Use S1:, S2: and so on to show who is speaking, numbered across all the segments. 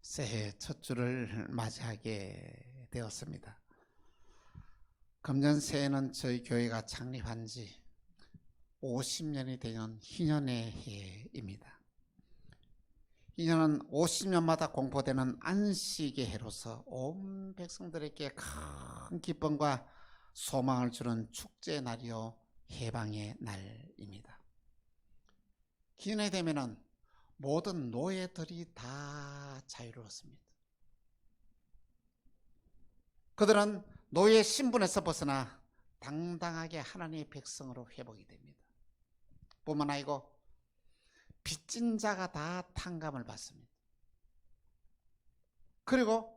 S1: 새해 첫 주를 맞이하게 되었습니다. 금년 새해는 저희 교회가 창립한 지 50년이 되는 희년의 해입니다. 희년은 50년마다 공포되는 안식의 해로서 온 백성들에게 큰 기쁨과 소망을 주는 축제의 날이요 해방의 날입니다. 희년이 되면은 모든 노예들이 다 자유로웠습니다. 그들은 노예 신분에서 벗어나 당당하게 하나님의 백성으로 회복이 됩니다. 뿐만 아니고 빚진 자가 다 탕감을 받습니다. 그리고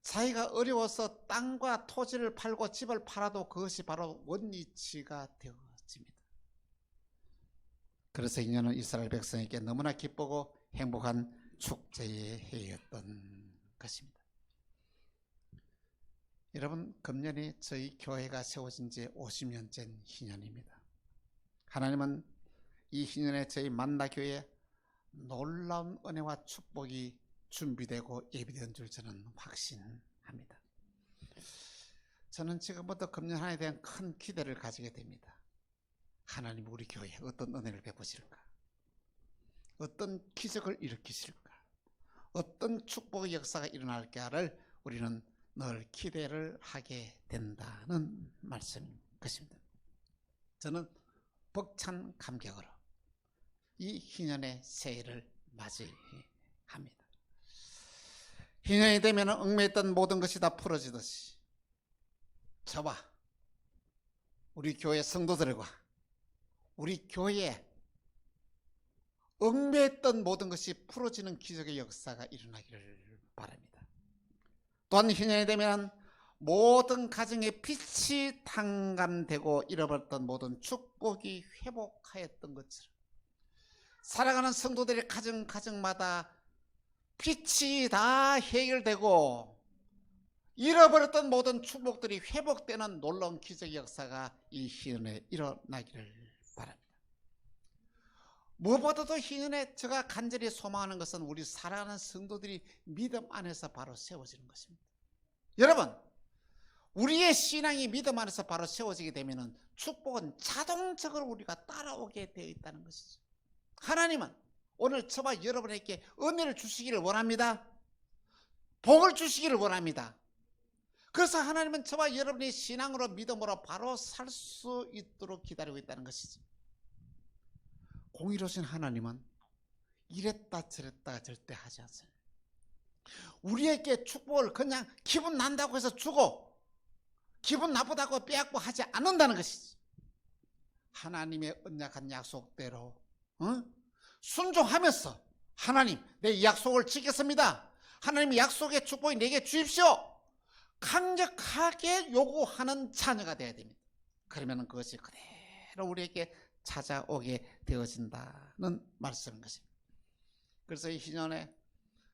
S1: 자기가 어려워서 땅과 토지를 팔고 집을 팔아도 그것이 바로 원리치가 되어집니다. 그래서 이년은 이스라엘 백성에게 너무나 기쁘고 행복한 축제의 해였던 것입니다. 여러분, 금년이 저희 교회가 세워진 지 50년째 희년입니다. 하나님은 이 희년에 저희 만나교회에 놀라운 은혜와 축복이 준비되고 예비된 줄 저는 확신합니다. 저는 지금부터 금년 한 해에 대한 큰 기대를 가지게 됩니다. 하나님 우리 교회에 어떤 은혜를 베푸실까? 어떤 기적을 일으키실까? 어떤 축복의 역사가 일어날까를 우리는 늘 기대를 하게 된다는 말씀인 것입니다. 저는 벅찬 감격으로 이 희년의 새해를 맞이합니다. 희년이 되면 얽매였던 모든 것이 다 풀어지듯이 저와 우리 교회 성도들과 우리 교회에 얽매였던 모든 것이 풀어지는 기적의 역사가 일어나기를 바랍니다. 또한 희년이 되면 모든 가정의 빛이 탕감되고 잃어버렸던 모든 축복이 회복하였던 것처럼 살아가는 성도들의 가정마다 빛이 다 해결되고 잃어버렸던 모든 축복들이 회복되는 놀라운 기적의 역사가 이 희년에 일어나기를 바랍니다. 무엇보다도 희년에 제가 간절히 소망하는 것은 우리 살아가는 성도들이 믿음 안에서 바로 세워지는 것입니다. 여러분, 우리의 신앙이 믿음 안에서 바로 세워지게 되면 축복은 자동적으로 우리가 따라오게 되어 있다는 것이죠. 하나님은 오늘 저와 여러분에게 은혜를 주시기를 원합니다. 복을 주시기를 원합니다. 그래서 하나님은 저와 여러분의 신앙으로 믿음으로 바로 살 수 있도록 기다리고 있다는 것이죠. 공의로우신 하나님은 이랬다 저랬다 절대 하지 않습니다. 우리에게 축복을 그냥 기분 난다고 해서 주고 기분 나쁘다고 빼앗고 하지 않는다는 것이지. 하나님의 언약한 약속대로 순종하면서 하나님 내 약속을 지켰습니다. 하나님의 약속의 축복이 내게 주십시오. 강력하게 요구하는 자녀가 되어야 됩니다. 그러면 그것이 그대로 우리에게 찾아오게 되어진다는 말씀인 것입니다. 그래서 이 희년에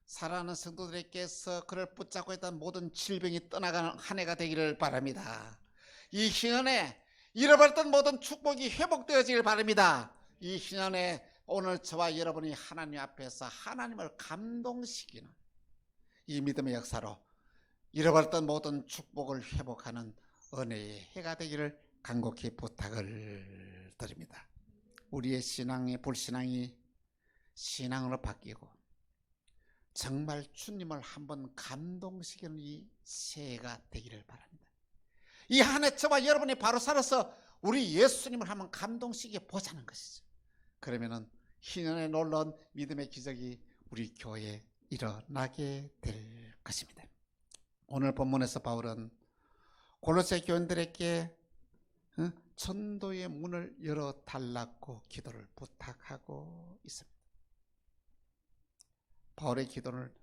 S1: 살아가는 성도들에게서 그를 붙잡고 있던 모든 질병이 떠나가는 한 해가 되기를 바랍니다. 이 희년에 잃어버렸던 모든 축복이 회복되어지길 바랍니다. 이 희년에 오늘 저와 여러분이 하나님 앞에서 하나님을 감동시키는 이 믿음의 역사로 잃어버렸던 모든 축복을 회복하는 은혜의 해가 되기를 간곡히 부탁을 드립니다. 우리의 신앙의 불신앙이 신앙으로 바뀌고 정말 주님을 한번 감동시키는 이 새해가 되기를 바랍니다. 이 한 해 저와 여러분이 바로 살아서 우리 예수님을 한번 감동시켜 보자는 것이죠. 그러면은 희년에 놀라운 믿음의 기적이 우리 교회에 일어나게 될 것입니다. 오늘 본문에서 바울은 골로새 교인들에게 전도의 문을 열어달라고 기도를 부탁하고 있습니다. 바울의 기도를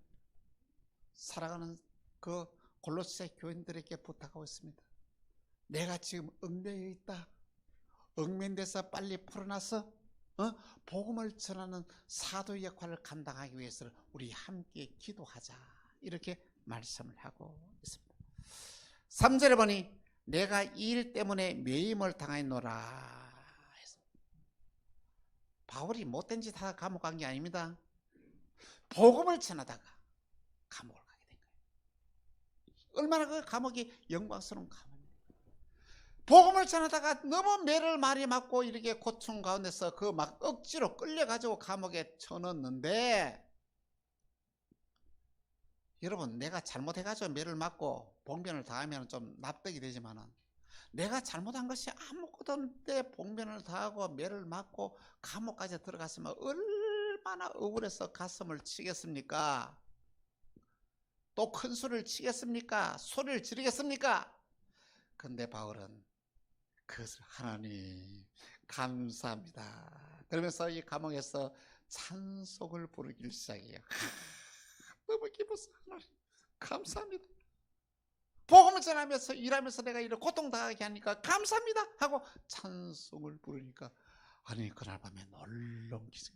S1: 살아가는 그 골로새 교인들에게 부탁하고 있습니다. 내가 지금 얽매여 있다. 얽매인 데서 빨리 풀어나서 복음을 전하는 사도의 역할을 감당하기 위해서 우리 함께 기도하자. 이렇게 말씀을 하고 있습니다. 3절에 보니 내가 이 일 때문에 매임을 당하노라. 바울이 못된 짓 하다 감옥 간 게 아닙니다. 복음을 전하다가 감옥을 가게 된 거예요. 얼마나 그 감옥이 영광스러운 감옥입니다. 복음을 전하다가 너무 매를 많이 맞고 이렇게 고통 가운데서 그 막 억지로 끌려가지고 감옥에 쳐넣었는데, 여러분, 내가 잘못해가지고 매를 맞고 봉변을 당하면 좀 납득이 되지만은, 내가 잘못한 것이 아무것도 없는데 봉변을 당하고 매를 맞고 감옥까지 들어갔으면 얼마나 억울해서 가슴을 치겠습니까? 또 큰 소리를 치겠습니까? 소리를 지르겠습니까? 근데 바울은 그것을 하나님 감사합니다 그러면서 이 감옥에서 찬송을 부르기 시작해요. 너무 기뻐서 하나님 감사합니다. 복음을 전하면서 일하면서 내가 이런 고통당하게 하니까 감사합니다 하고 찬송을 부르니까, 아니 그날 밤에 놀라운 기적,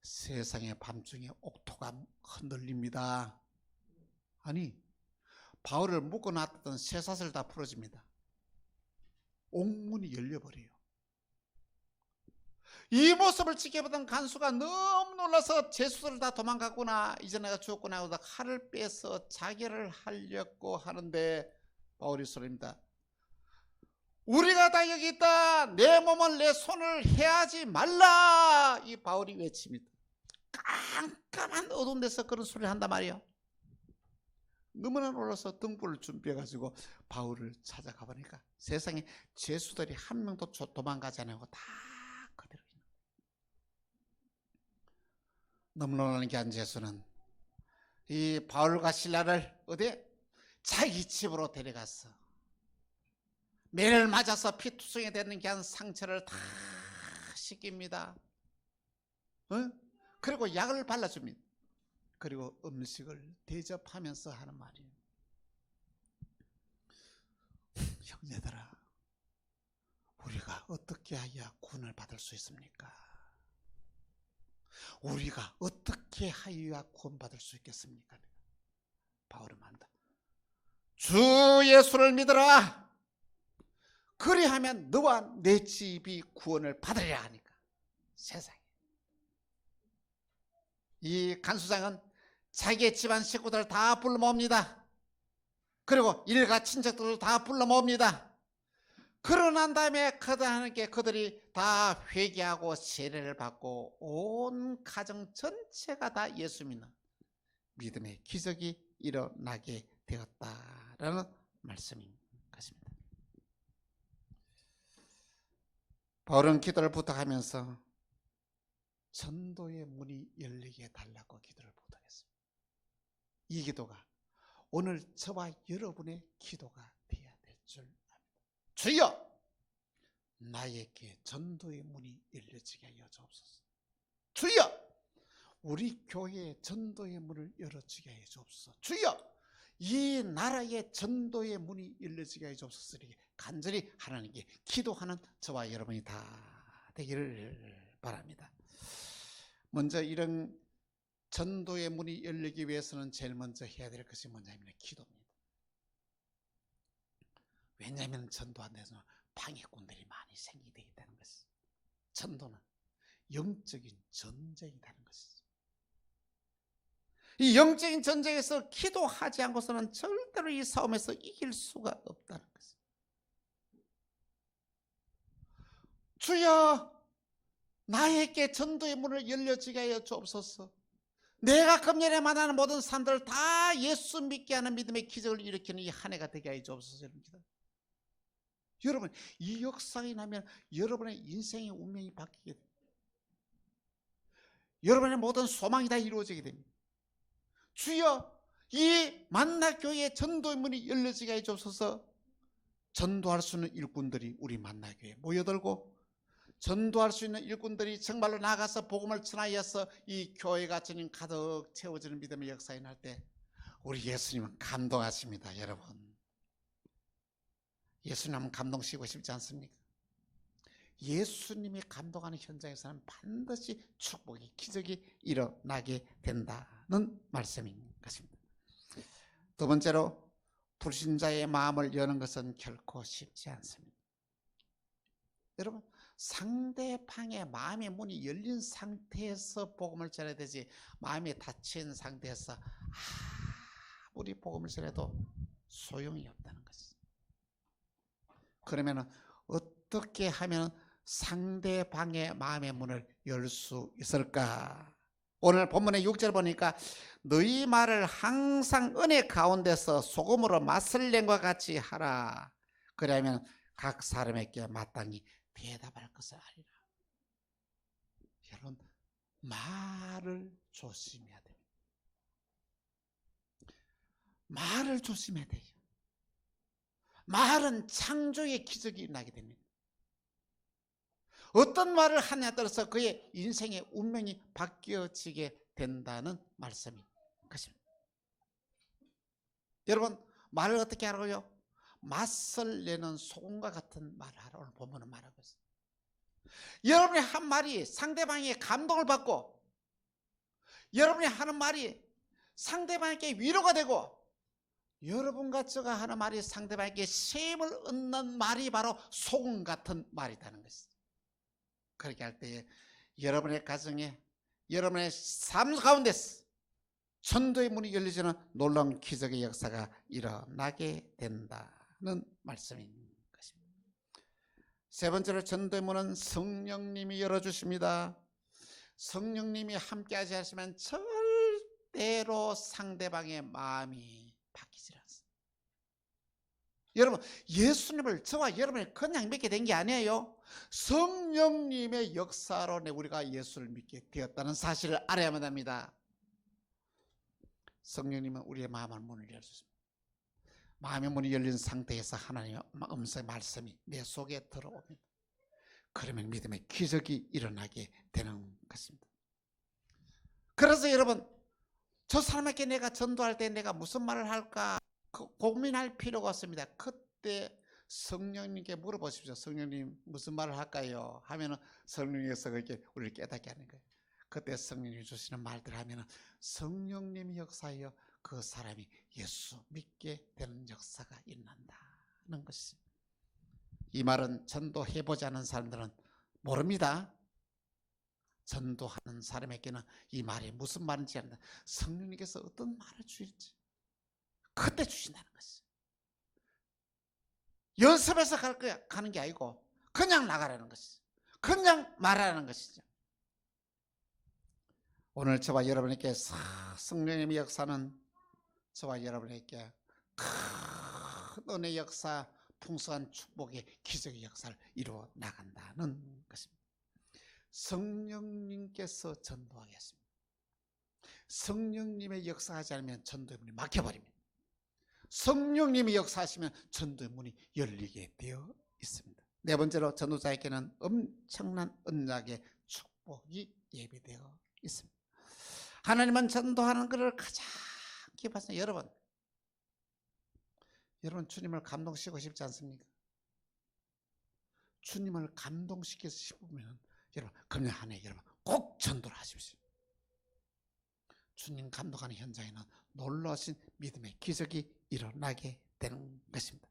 S1: 세상의 밤중에 옥토가 흔들립니다. 아니 바울을 묶어놨던 쇠사슬 다 풀어집니다. 옥문이 열려버려요. 이 모습을 지켜보던 간수가 너무 놀라서 제수들을 다 도망갔구나, 이제 내가 죽었구나 하고 칼을 빼서 자결을 하려고 하는데 바울이 소리입니다. 우리가 다 여기 있다. 내 몸을 내 손을 해하지 말라. 이 바울이 외칩니다. 깜깜한 어두운 데서 그런 소리를 한단 말이에요. 너무나 놀라서 등불을 준비해가지고 바울을 찾아가 보니까 세상에 죄수들이 한 명도 도망가지 않고 다 그대로 있는 거예요. 너무 놀라는 게 한 죄수는 이 바울과 실라를 어디 자기 집으로 데려갔어. 매를 맞아서 피투성이 되는 게 한 상처를 다 씻깁니다. 그리고 약을 발라줍니다. 그리고 음식을 대접하면서 하는 말이에요. 형제들아, 우리가 어떻게 해야 구원을 받을 수 있습니까? 우리가 어떻게 하여야 구원받을 수 있겠습니까? 바울은 말한다. 주 예수를 믿어라. 그리하면 너와 내 집이 구원을 받으리라 하니까. 세상에. 이 간수장은 자기의 집안 식구들을 다 불러 모읍니다. 그리고 일가 친척들을 다 불러 모읍니다. 그러고 난 다음에 그들이 다 회개하고 세례를 받고 온 가정 전체가 다 예수 믿는 믿음의 기적이 일어나게 되었다라는 말씀인 것입니다. 바울은 기도를 부탁하면서 전도의 문이 열리게 달라고 기도를 부탁했습니다. 이 기도가 오늘 저와 여러분의 기도가 되어야 될 줄 압니다. 주여, 나에게 전도의 문이 열려지게 하여 주옵소서. 주여, 우리 교회의 전도의 문을 열어주게 하여 주옵소서. 주여, 이 나라의 전도의 문이 열려지게 하여 주옵소서. 이렇게 간절히 하나님께 기도하는 저와 여러분이 다 되기를 바랍니다. 먼저 이런 전도의 문이 열리기 위해서는 제일 먼저 해야 될 것이 뭐냐면 기도입니다. 왜냐하면 전도한 데서 방해꾼들이 많이 생기게 있다는 것이죠. 전도는 영적인 전쟁이라는 것이죠. 이 영적인 전쟁에서 기도하지 않고서는 절대로 이 싸움에서 이길 수가 없다는 것이죠. 주여, 나에게 전도의 문을 열려지게 하여 주옵소서. 내가 금년에 만나는 모든 사람들을 다 예수 믿게 하는 믿음의 기적을 일으키는 이 한 해가 되게 하여 주옵소서. 여러분, 이 역사가 나면 여러분의 인생의 운명이 바뀌게 됩니다. 여러분의 모든 소망이 다 이루어지게 됩니다. 주여, 이 만나교회의 전도의 문이 열려지게 하여 주옵소서. 전도할 수 있는 일꾼들이 우리 만나교회에 모여들고 전도할 수 있는 일꾼들이 정말로 나가서 복음을 전하여서 이 교회가 주님 가득 채워지는 믿음의 역사에 날 때 우리 예수님은 감동하십니다. 여러분, 예수님은 감동시키고 싶지 않습니까? 예수님이 감동하는 현장에서는 반드시 축복이, 기적이 일어나게 된다는 말씀인 것입니다. 두 번째로, 불신자의 마음을 여는 것은 결코 쉽지 않습니다. 여러분, 상대방의 마음의 문이 열린 상태에서 복음을 전해야 되지, 마음이 닫힌 상태에서 아무리 복음을 전해도 소용이 없다는 것이죠. 그러면 어떻게 하면 상대방의 마음의 문을 열 수 있을까? 오늘 본문의 6절 보니까 너희 말을 항상 은혜 가운데서 소금으로 맛을 낸 것 같이 하라. 그러면 각 사람에게 마땅히 대답할 것을 알리라. 여러분, 말을 조심해야 됩니다. 말을 조심해야 돼요. 말은 창조의 기적이 나게 됩니다. 어떤 말을 하냐에 따라서 그의 인생의 운명이 바뀌어지게 된다는 말씀인 것입니다. 여러분, 말을 어떻게 하라고요? 맛을 내는 소금과 같은 말을 하라. 오늘 본문은 말하고 있어요. 여러분의 한 말이 상대방에게 감동을 받고, 여러분이 하는 말이 상대방에게 위로가 되고, 여러분과 제가 하는 말이 상대방에게 셈을 얻는 말이 바로 소금 같은 말이라는 것이죠. 그렇게 할 때에 여러분의 가정에, 여러분의 삶 가운데서 전도의 문이 열리지는 놀라운 기적의 역사가 일어나게 된다는 말씀인 것입니다. 세 번째로 전도의 문은 성령님이 열어주십니다. 성령님이 함께하지 않으시면 절대로 상대방의 마음이 바뀌지 않습니다. 여러분, 예수님을 저와 여러분이 그냥 믿게 된 게 아니에요. 성령님의 역사로 우리가 예수를 믿게 되었다는 사실을 알아야만 합니다. 성령님은 우리의 마음의 문을 열어주십니다. 마음의 문이 열린 상태에서 하나님의 음성의 말씀이 내 속에 들어옵니다. 그러면 믿음의 기적이 일어나게 되는 것입니다. 그래서 여러분, 저 사람에게 내가 전도할 때 내가 무슨 말을 할까 고민할 필요가 없습니다. 그때 성령님께 물어보십시오. 성령님 무슨 말을 할까요? 하면은 성령님께서 그렇게 우리를 깨닫게 하는 거예요. 그때 성령님이 주시는 말들 하면은 성령님이 역사하여 그 사람이 예수 믿게 되는 역사가 일어난다는 것이. 이 말은 전도해보지 않은 사람들은 모릅니다. 전도하는 사람에게는 이 말이 무슨 말인지 안다. 성령님께서 어떤 말을 주실지 그때 주신다는 것이죠. 연습해서 가는 게 아니고 그냥 나가라는 것이죠. 그냥 말하라는 것이죠. 오늘 저와 여러분에게 성령님의 역사는 저와 여러분에게 큰 은혜 역사, 풍성한 축복의 기적의 역사를 이루어 나간다는 것입니다. 성령님께서 전도하겠습니다. 성령님의 역사하지 않으면 전도의 문이 막혀버립니다. 성령님이 역사하시면 전도의 문이 열리게 되어 있습니다. 네 번째로 전도자에게는 엄청난 언약의 축복이 예비되어 있습니다. 하나님은 전도하는 것을 가장 기뻐하시는 여러분 주님을 감동시키고 싶지 않습니까? 주님을 감동시키고 싶으면 여러분 금년 한 해 여러분 꼭 전도를 하십시오. 주님 감동하는 현장에는 놀라우신 믿음의 기적이 일어나게 되는 것입니다.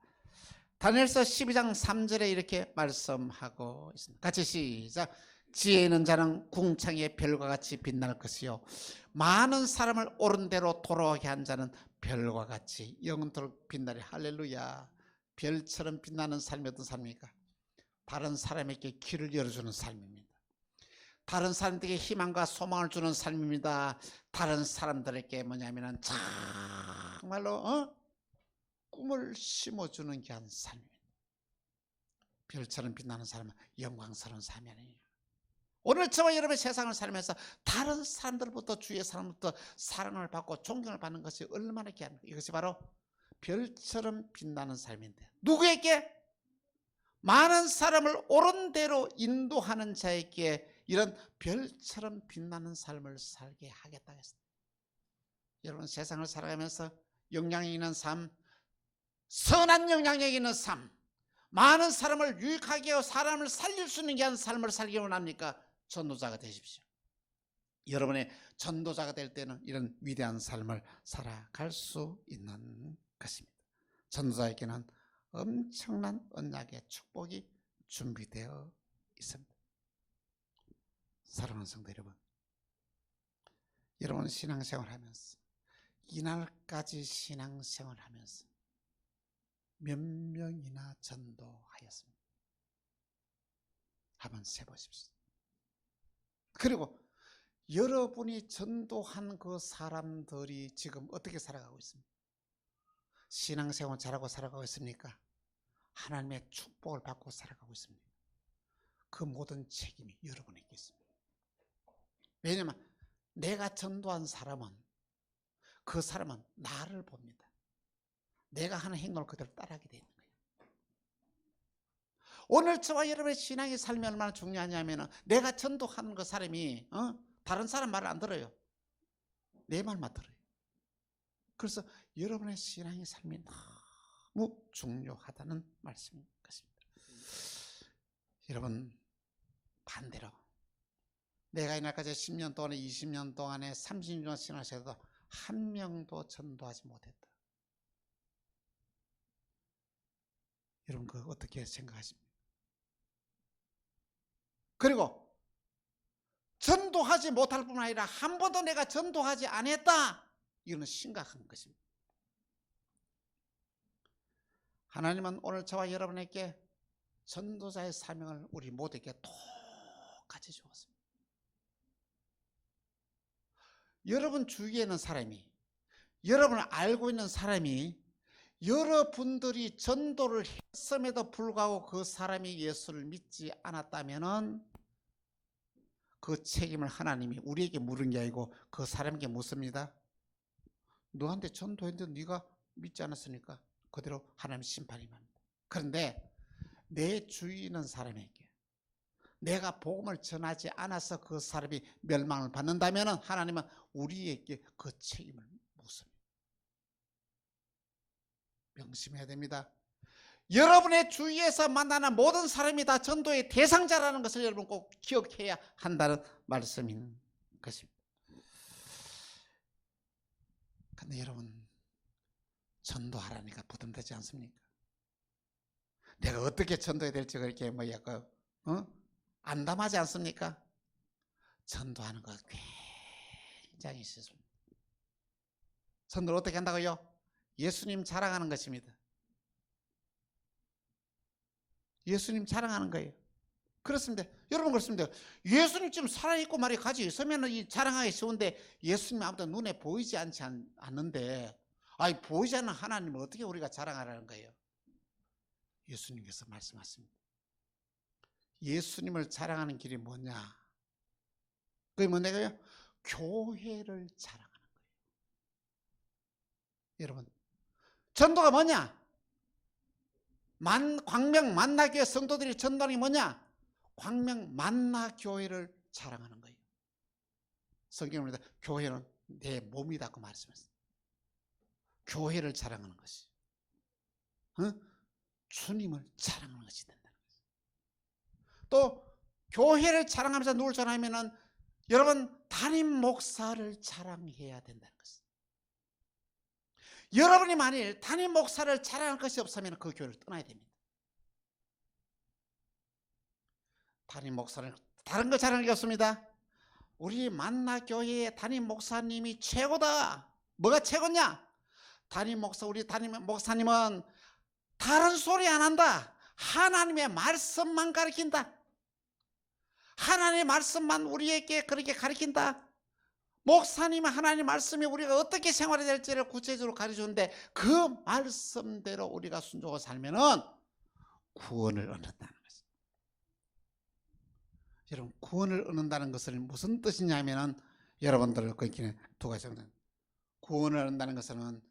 S1: 다니엘서 12장 3절에 이렇게 말씀하고 있습니다. 같이 시작. 지혜 있는 자는 궁창의 별과 같이 빛날 것이요 많은 사람을 옳은 대로 돌아오게 한 자는 별과 같이 영원토록 빛나리. 할렐루야. 별처럼 빛나는 삶이 어떤 삶입니까? 다른 사람에게 길을 열어주는 삶입니다. 다른 사람들에게 희망과 소망을 주는 삶입니다. 다른 사람들에게 뭐냐면은 정말로 꿈을 심어주는 게 한 삶입니다. 별처럼 빛나는 삶은 영광스러운 삶이 아니에요. 오늘 저와 여러분의 세상을 살면서 다른 사람들부터 주위의 사람부터 사랑을 받고 존경을 받는 것이 얼마나 귀한 거예요. 이것이 바로 별처럼 빛나는 삶인데 누구에게? 많은 사람을 옳은 대로 인도하는 자에게 이런 별처럼 빛나는 삶을 살게 하겠다 했습니다. 여러분 세상을 살아가면서 영향력 있는 삶, 선한 영향력 있는 삶, 많은 사람을 유익하게 하고 사람을 살릴 수 있는 게 삶을 살기 원합니까? 전도자가 되십시오. 여러분의 전도자가 될 때는 이런 위대한 삶을 살아갈 수 있는 것입니다. 전도자에게는 엄청난 언약의 축복이 준비되어 있습니다. 사랑하는 성도 여러분, 여러분 신앙생활 하면서 이날까지 신앙생활을 하면서 몇 명이나 전도하였습니다. 한번 세보십시오. 그리고 여러분이 전도한 그 사람들이 지금 어떻게 살아가고 있습니까? 신앙생활 잘하고 살아가고 있습니까? 하나님의 축복을 받고 살아가고 있습니다. 그 모든 책임이 여러분에게 있습니다. 왜냐하면 내가 전도한 사람은, 그 사람은 나를 봅니다. 내가 하는 행동을 그대로 따라하게 되는 거예요. 오늘 저와 여러분의 신앙의 삶이 얼마나 중요하냐면, 내가 전도하는 그 사람이 다른 사람 말을 안 들어요. 내 말만 들어요. 그래서 여러분의 신앙의 삶이 너무 중요하다는 말씀인 것입니다. 여러분, 반대로 내가 이날까지 10년 동안에, 20년 동안에, 30년 신앙생활에도 한 명도 전도하지 못했다. 여러분, 그거 어떻게 생각하십니까? 그리고 전도하지 못할 뿐만 아니라 한 번도 내가 전도하지 않았다. 이거는 심각한 것입니다. 하나님은 오늘 저와 여러분에게 전도자의 사명을 우리 모두에게 똑같이 주었습니다. 여러분 주위에 있는 사람이, 여러분을 알고 있는 사람이 여러분들이 전도를 했음에도 불구하고 그 사람이 예수를 믿지 않았다면 그 책임을 하나님이 우리에게 물은 게 아니고 그 사람에게 묻습니다. 너한테 전도했는데 네가 믿지 않았으니까 그대로 하나님 심판이 납니다. 그런데 내 주위에 있는 사람에게 내가 복음을 전하지 않아서 그 사람이 멸망을 받는다면 하나님은 우리에게 그 책임을 묻습니다. 명심해야 됩니다. 여러분의 주위에서 만나는 모든 사람이 다 전도의 대상자라는 것을 여러분 꼭 기억해야 한다는 말씀인 것입니다. 근데 여러분, 전도하라니까 부담되지 않습니까? 내가 어떻게 전도해야 될지 그렇게 약간 안담하지 않습니까? 전도하는 것 굉장히 쉽습니다. 전도를 어떻게 한다고요? 예수님 자랑하는 것입니다. 예수님 자랑하는 거예요. 그렇습니다. 여러분, 그렇습니다. 예수님 지금 살아있고 말이 가지고 있으면 이 자랑하기 쉬운데 예수님 아무도 눈에 보이지 않는데 보이지 않는 하나님을 어떻게 우리가 자랑하라는 거예요? 예수님께서 말씀하십니다. 예수님을 자랑하는 길이 뭐냐? 그게 뭔데요? 교회를 자랑하는 거예요. 여러분, 전도가 뭐냐? 광명 만나교회 성도들이 전도하는 게 뭐냐? 광명 만나교회를 자랑하는 거예요. 성경입니다. 교회는 내 몸이다고 말씀했어요. 교회를 자랑하는 것이 주님을 자랑하는 것이 된다는 거예요. 또 교회를 자랑하면서 누굴 자랑하면은 여러분 담임 목사를 자랑해야 된다는 것이에요. 여러분이 만일 담임 목사를 자랑할 것이 없으면 그 교회를 떠나야 됩니다. 담임 목사는 다른 거 자랑할 게 없습니다. 우리 만나교회의 담임 목사님이 최고다. 뭐가 최고냐? 우리 담임 목사님은 다른 소리 안 한다. 하나님의 말씀만 가르친다. 하나님의 말씀만 우리에게 그렇게 가르친다. 목사님은 하나님의 말씀이 우리가 어떻게 생활해야 될지를 구체적으로 가르쳐주는데 그 말씀대로 우리가 순종하고 살면은 구원을 얻는다는 것입니다. 여러분, 구원을 얻는다는 것은 무슨 뜻이냐면은 여러분들 거기는 두 가지 정도. 구원을 얻는다는 것은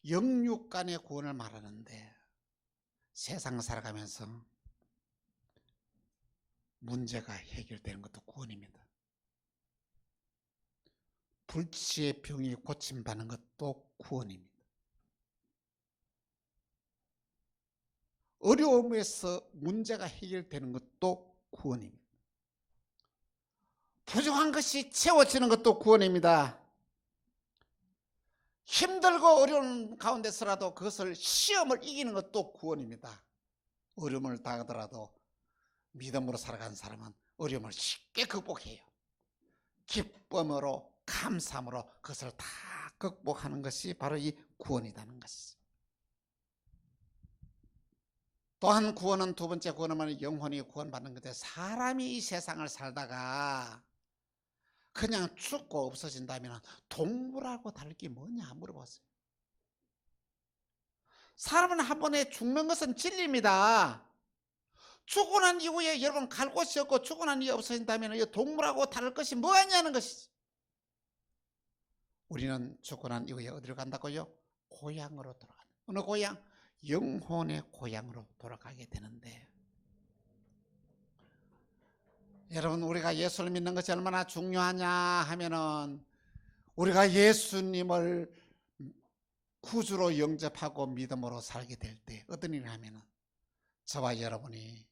S1: 영육 간의 구원을 말하는데 세상 살아가면서 문제가 해결되는 것도 구원입니다. 불치의 병이 고침받는 것도 구원입니다. 어려움에서 문제가 해결되는 것도 구원입니다. 부족한 것이 채워지는 것도 구원입니다. 힘들고 어려운 가운데서라도 그것을 시험을 이기는 것도 구원입니다. 어려움을 당하더라도 믿음으로 살아가는 사람은 어려움을 쉽게 극복해요. 기쁨으로 감사함으로 그것을 다 극복하는 것이 바로 이 구원이라는 것이죠. 또한 구원은, 두 번째 구원은 영혼이 구원받는 건데, 사람이 이 세상을 살다가 그냥 죽고 없어진다면 동물하고 다를 게 뭐냐 물어봤어요. 사람은 한 번에 죽는 것은 진리입니다. 죽고 난 이후에 여러분 갈 곳이 없고 죽고 난 이후에 없어진다면 동물하고 다를 것이 뭐냐는 것이지. 우리는 죽고 난 이후에 어디로 간다고요? 고향으로 돌아간다. 어느 고향? 영혼의 고향으로 돌아가게 되는데, 여러분 우리가 예수를 믿는 것이 얼마나 중요하냐 하면은, 우리가 예수님을 구주로 영접하고 믿음으로 살게 될 때 어떤 일을 하면은, 저와 여러분이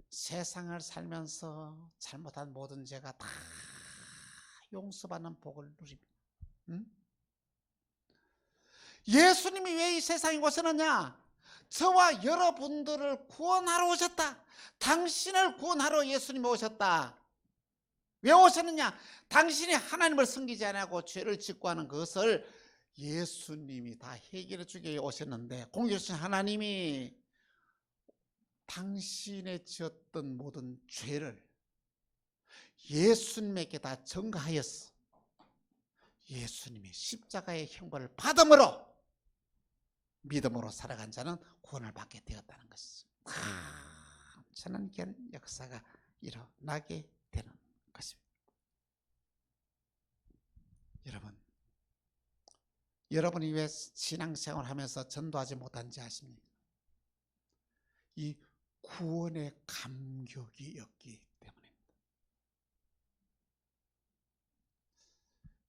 S1: 세상을 살면서 잘못한 모든 죄가 다 용서받는 복을 누립니다. 응? 예수님이 왜 이 세상에 오셨느냐? 저와 여러분들을 구원하러 오셨다. 당신을 구원하러 예수님이 오셨다. 왜 오셨느냐? 당신이 하나님을 섬기지 않고 죄를 짓고 하는 것을 예수님이 다 해결해 주기 위해 오셨는데, 공교신 하나님이 당신의 지었던 모든 죄를 예수님에게 다 전가하였어. 예수님이 십자가의 형벌을 받음으로 믿음으로 살아간 자는 구원을 받게 되었다는 것이죠. 천연견 역사가 일어나게 되는 것입니다. 여러분이 왜 신앙생활을 하면서 전도하지 못한지 아십니까? 이 구원의 감격이 없기 때문입니다.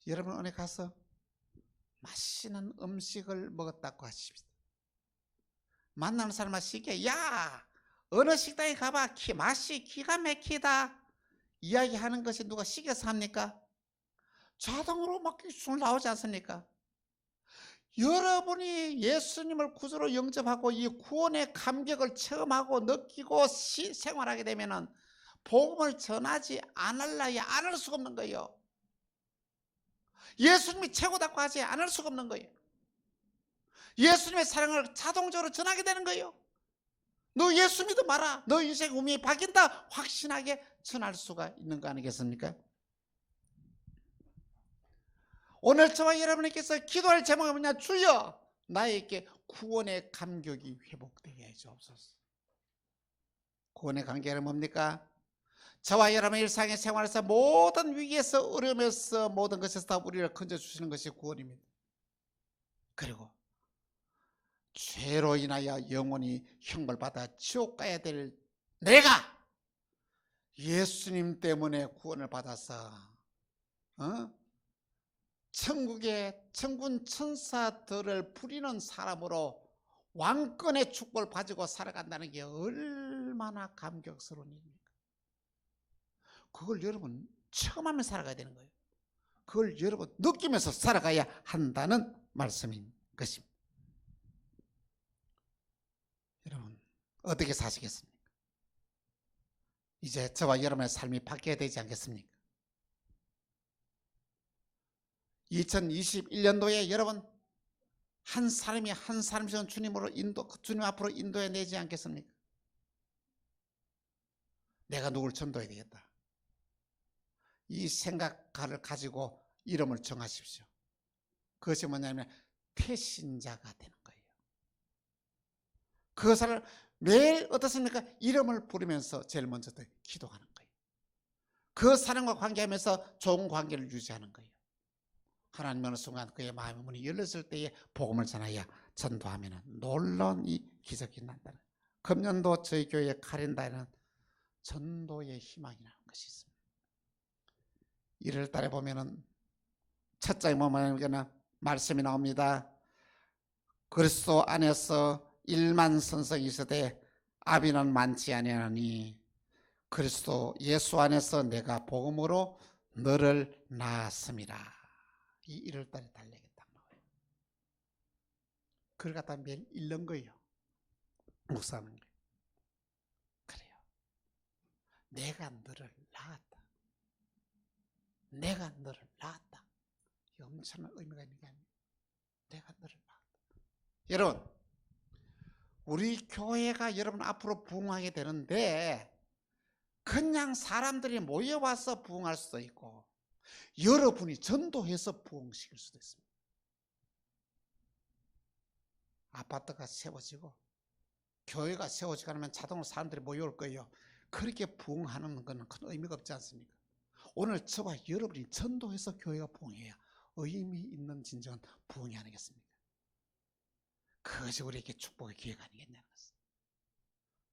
S1: 여러분 어디 가서 맛있는 음식을 먹었다고 하십시다. 만나는 사람만 쉽게, 야 어느 식당에 가봐 맛이 기가 막히다 이야기하는 것이 누가 시켜서 합니까? 자동으로 막 술 나오지 않습니까? 여러분이 예수님을 구주로 영접하고 이 구원의 감격을 체험하고 느끼고 생활하게 되면은 복음을 전하지 않을래야 안 할 수가 없는 거예요. 예수님이 최고다고 하지 않을 수가 없는 거예요. 예수님의 사랑을 자동적으로 전하게 되는 거예요. 너 예수 믿어 마라. 너 인생 운명이 바뀐다. 확신하게 전할 수가 있는 거 아니겠습니까? 오늘 저와 여러분께서 기도할 제목이 뭐냐? 주여 나에게 구원의 감격이 회복되게 해주옵소서. 구원의 감격은 뭡니까? 저와 여러분의 일상의 생활에서 모든 위기에서 어려움에서 모든 것에서 다 우리를 건져주시는 것이 구원입니다. 그리고 죄로 인하여 영원히 형벌받아 지옥 가야 될 내가 예수님 때문에 구원을 받아서 천국의 천군 천사들을 부리는 사람으로 왕권의 축복을 가지고 살아간다는 게 얼마나 감격스러운 일입니까? 그걸 여러분 체험하며 살아가야 되는 거예요. 그걸 여러분 느끼면서 살아가야 한다는 말씀인 것입니다. 여러분 어떻게 사시겠습니까? 이제 저와 여러분의 삶이 바뀌어야 되지 않겠습니까? 2021년도에 여러분 한 사람이 한 사람씩 주님 앞으로 인도해 내지 않겠습니까? 내가 누굴 전도해야 되겠다. 이 생각을 가지고 이름을 정하십시오. 그것이 뭐냐면 태신자가 되는 거예요. 그것을 매일 어떻습니까? 이름을 부르면서 제일 먼저 기도하는 거예요. 그 사람과 관계하면서 좋은 관계를 유지하는 거예요. 하나님 어느 순간 그의 마음의 문이 열렸을 때에 복음을 전하여 전도하면 놀라운 이 기적이 난다는, 금년도 저희 교회에 가린다는 전도의 희망이라는 것이 있습니다. 1월 달에 보면은 첫 장에 보면 말씀이 나옵니다. 그리스도 안에서 1만 선성이 있으되 아비는 많지 아니하니 그리스도 예수 안에서 내가 복음으로 너를 낳았습니다. 이 1월 달에 달리겠다. 그걸 갖다 매일 읽는 거예요. 묵상하는 거예요. 그래요. 내가 너를 낳았다. 내가 너를 낳았다. 엄청난 의미가 있는 게 아니에요. 내가 너를 봐. 여러분, 우리 교회가 여러분 앞으로 부흥하게 되는데 그냥 사람들이 모여와서 부흥할 수도 있고 여러분이 전도해서 부흥시킬 수도 있습니다. 아파트가 세워지고 교회가 세워지고 하면 자동으로 사람들이 모여올 거예요. 그렇게 부흥하는 것은 큰 의미가 없지 않습니까? 오늘 저와 여러분이 전도해서 교회가 부흥해야 의미 있는 진정한 부흥이 아니겠습니까? 그것이 우리에게 축복의 기회가 아니겠냐는 것입니다.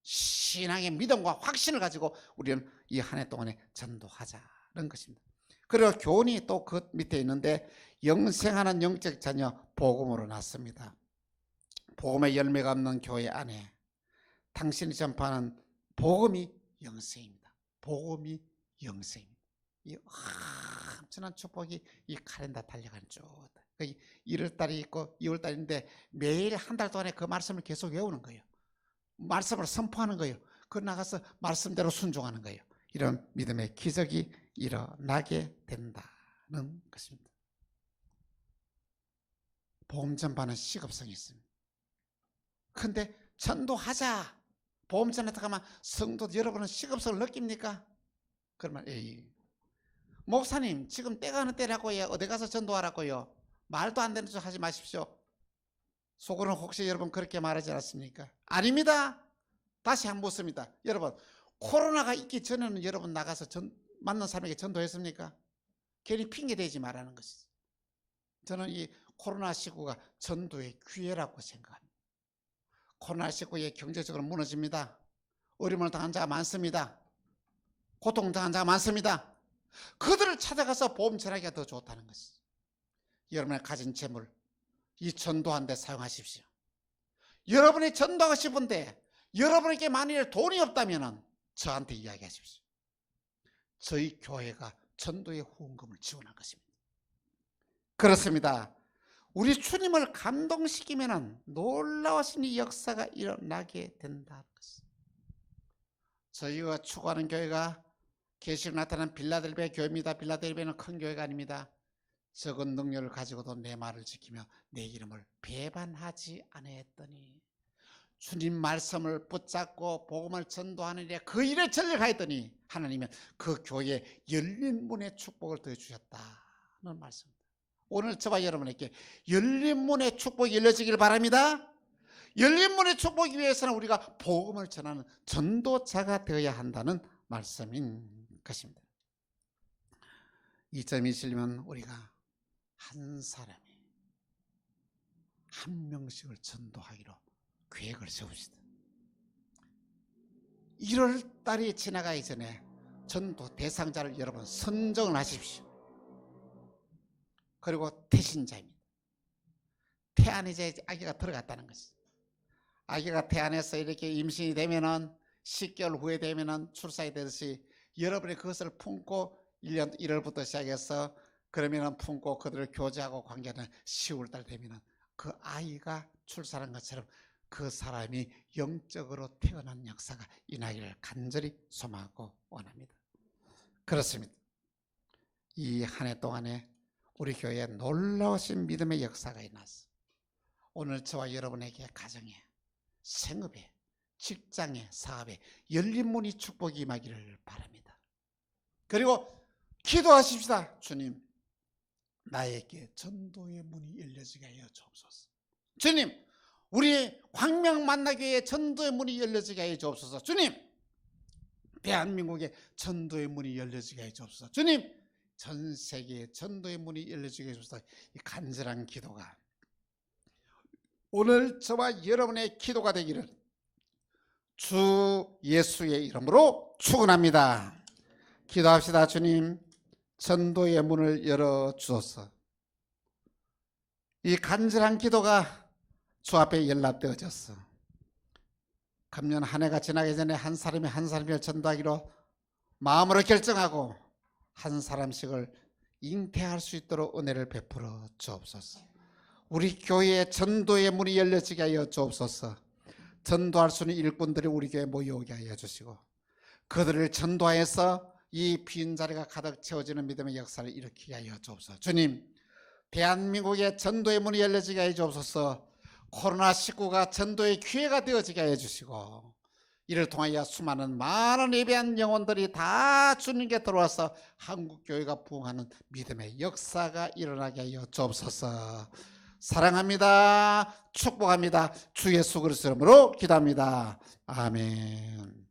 S1: 신앙의 믿음과 확신을 가지고 우리는 이 한 해 동안에 전도하자는 것입니다. 그리고 교훈이 또 그 밑에 있는데 영생하는 영적 자녀 복음으로 났습니다. 복음의 열매가 없는 교회 안에 당신이 전파하는 복음이 영생입니다. 복음이 영생입니다. 이 엄청난 축복이 이 칼렌더 달려가는 쭉 1월달이 있고 2월달인데 매일 한 달 동안에 그 말씀을 계속 외우는 거예요. 말씀을 선포하는 거예요. 그 나가서 말씀대로 순종하는 거예요. 이런 믿음의 기적이 일어나게 된다는 것입니다. 복음 전파는 시급성이 있습니다. 근데 전도하자. 복음 전하다가 가면 성도 여러분은 시급성을 느낍니까? 그러면 에이, 목사님 지금 때가 어느 때라고요? 어디 가서 전도하라고요? 말도 안 되는 소리 하지 마십시오. 속으로는 혹시 여러분 그렇게 말하지 않았습니까? 아닙니다. 다시 한번 묻습니다. 여러분 코로나가 있기 전에는 여러분 나가서 만난 사람에게 전도했습니까? 괜히 핑계대지 말라는 것이죠. 저는 이 코로나19가 전도의 기회라고 생각합니다. 코로나19에 경제적으로 무너집니다. 어려움을 당한 자가 많습니다. 고통당한 자가 많습니다. 그들을 찾아가서 복음 전하기가 더 좋다는 것이죠. 여러분의 가진 재물 이 전도하는 데 사용하십시오. 여러분이 전도하고 싶은데 여러분에게 만일 돈이 없다면 저한테 이야기하십시오. 저희 교회가 전도의 후원금을 지원할 것입니다. 그렇습니다. 우리 주님을 감동시키면 놀라우신 이 역사가 일어나게 된다는 것입니다. 저희가 추구하는 교회가 계시로 나타난 빌라델비아 교회입니다. 빌라델비아는 큰 교회가 아닙니다. 적은 능력을 가지고도 내 말을 지키며 내 이름을 배반하지 아니했더니 주님 말씀을 붙잡고 복음을 전도하는 일에 그 일에 전력하였더니 하나님은 그 교회에 열린 문의 축복을 더해 주셨다는 말씀입니다. 오늘 저와 여러분에게 열린 문의 축복이 열려지길 바랍니다. 열린 문의 축복이 위해서는 우리가 복음을 전하는 전도자가 되어야 한다는 말씀인 것입니다. 이 점이 있으려면 우리가 한 사람이 한 명씩을 전도하기로 계획을 세웁시다. 1월 달이 지나가기 전에 전도 대상자를 여러분 선정을 하십시오. 그리고 태신자입니다. 태안에 이제 아기가 들어갔다는 것이죠. 아기가 태안에서 이렇게 임신이 되면은 10개월 후에 되면은 출산이 되듯이 여러분이 그것을 품고 1년 1월부터 시작해서 그러면은 품고 그들을 교제하고 관계하는 10월달 되면은 그 아이가 출산한 것처럼 그 사람이 영적으로 태어난 역사가 일어나기를 간절히 소망하고 원합니다. 그렇습니다. 이 한 해 동안에 우리 교회에 놀라우신 믿음의 역사가 일어났어. 오늘 저와 여러분에게 가정에, 생업에, 직장에, 사업에 열린 문이 축복이 임하기를 바랍니다. 그리고 기도하십시다. 주님, 나에게 전도의 문이 열려지게 하여 주옵소서. 주님, 우리 광명 만나교회에 전도의 문이 열려지게 하여 주옵소서. 주님, 대한민국에 전도의 문이 열려지게 하여 주옵소서. 주님, 전 세계에 전도의 문이 열려지게 하여 주옵소서. 이 간절한 기도가 오늘 저와 여러분의 기도가 되기를 주 예수의 이름으로 축원합니다. 기도합시다. 주님, 전도의 문을 열어주소서. 이 간절한 기도가 주 앞에 연락되어졌어. 금년 한 해가 지나기 전에 한 사람이 한 사람을 전도하기로 마음으로 결정하고 한 사람씩을 잉태할 수 있도록 은혜를 베풀어 주옵소서. 우리 교회에 전도의 문이 열려지게 하여 주옵소서. 전도할 수 있는 일꾼들이 우리 교회에 모여오게 하여 주시고 그들을 전도하여서 이 빈 자리가 가득 채워지는 믿음의 역사를 일으키게 하여 주옵소서. 주님, 대한민국의 전도의 문이 열려지게 해 주옵소서. 코로나19가 전도의 기회가 되어지게 해 주시고, 이를 통하여 수많은 많은 예배한 영혼들이 다 주님께 들어와서 한국교회가 부흥하는 믿음의 역사가 일어나게 하여 주옵소서. 사랑합니다. 축복합니다. 주 예수 그리스도 이름으로 기도합니다. 아멘.